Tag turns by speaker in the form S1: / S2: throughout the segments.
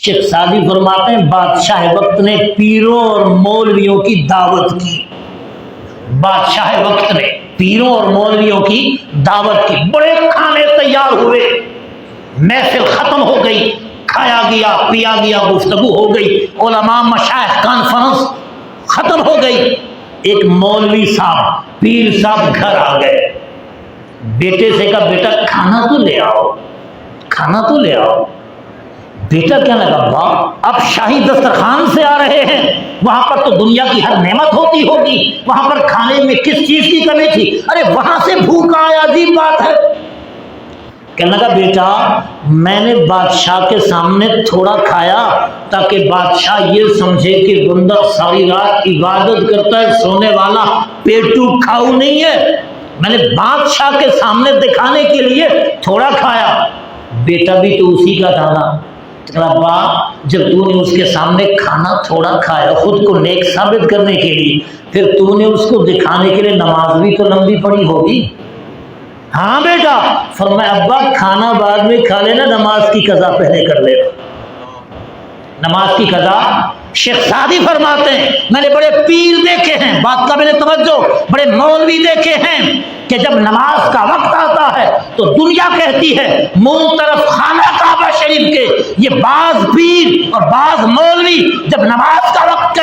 S1: شیخ Saadi فرماتے ہیں بادشاہ وقت نے پیروں اور مولویوں کی دعوت کی. بادشاہ وقت نے پیروں اور مولویوں کی دعوت کی. بڑے کھانے تیار ہوئے, محفل ختم ہو گئی, کھایا گیا پیا گیا, گفتگو ہو گئی, علماء مشائخ کانفرنس ختم ہو گئی. ایک مولوی صاحب پیر صاحب گھر آ گئے. بیٹے سے کہا بیٹا کھانا تو لے آؤ, کھانا تو لے آؤ. بیٹا کیا لگا باپ اب شاہی دسترخوان سے آ رہے ہیں, وہاں پر تو دنیا کی ہر نعمت ہوتی ہوگی, وہاں پر کھانے میں کس چیز کی کمی تھی؟ ارے وہاں سے بھوکا آیا, عجیب بات ہے. کہنے لگا بیٹا میں نے بادشاہ کے سامنے تھوڑا کھایا تاکہ بادشاہ یہ سمجھے کہ بندہ ساری رات عبادت کرتا ہے, سونے والا پیٹو کھاؤ نہیں ہے. میں نے بادشاہ کے سامنے دکھانے کے لیے تھوڑا کھایا. بیٹا بھی تو اسی کا تھا نا. باپ جب تو نے اس کے سامنے کھانا تھوڑا کھایا خود کو نیک ثابت کرنے کے لیے, پھر تو نے اس کو دکھانے کے لیے نماز بھی تو لمبی پڑی ہوگی. ہاں بیٹا. فرمایا ابا کھانا بعد میں کھا لینا, نماز کی قضا پہلے کر لینا, نماز کی قضا. شیخ سعدی فرماتے ہیں میں نے بڑے پیر دیکھے ہیں, بات کا میں نے توجہ, بڑے مولوی دیکھے ہیں کہ جب نماز کا وقت آتا ہے تو دنیا کہتی ہے منہ طرف خانہ کعبہ شریف کے. یہ بعض پیر اور بعض مولوی جب نماز کا وقت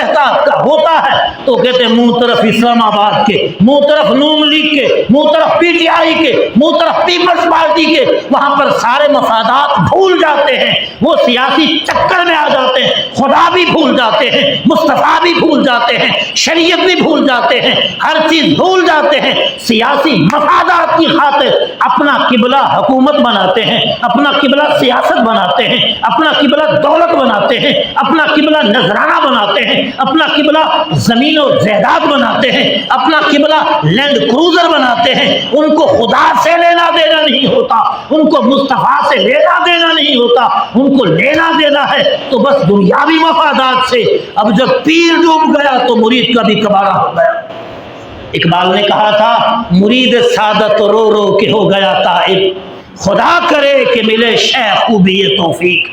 S1: ہوتا ہے تو کہتے ہیں منہ طرف اسلام آباد کے, منہ طرف نون لیگ کے, منہ طرف پی ٹی آئی کے, منہ طرف پیپلز پارٹی کے. وہاں پر سارے مفادات بھول جاتے ہیں, وہ سیاسی چکر میں آ جاتے ہیں, خدا بھی بھول جاتے ہیں, مصطفیٰ بھی بھول جاتے ہیں, شریعت بھی بھول جاتے ہیں, ہر چیز بھول جاتے ہیں. سیاسی مفادات کی خاطر اپنا قبلہ حکومت بناتے ہیں, اپنا قبلہ سیاست بناتے ہیں, اپنا قبلہ دولت بناتے ہیں, اپنا قبلہ نذرانہ بناتے ہیں, اپنا قبلہ زمین و جائیداد بناتے ہیں, اپنا قبلہ لینڈ کروزر بناتے ہیں. ان کو خدا سے لینا دینا نہیں ہوتا, ان کو مصطفیٰ سے لینا دینا نہیں ہوتا, ان کو لینا دینا ہے تو بس دنیاوی مفادات سے. اب جب پیر ڈوب گیا تو مرید کا بھی کباڑہ ہو گیا. اقبال نے کہا تھا مرید سعادت رو رو کے ہو گیا تائب, خدا کرے کہ ملے شیخ خوبی توفیق.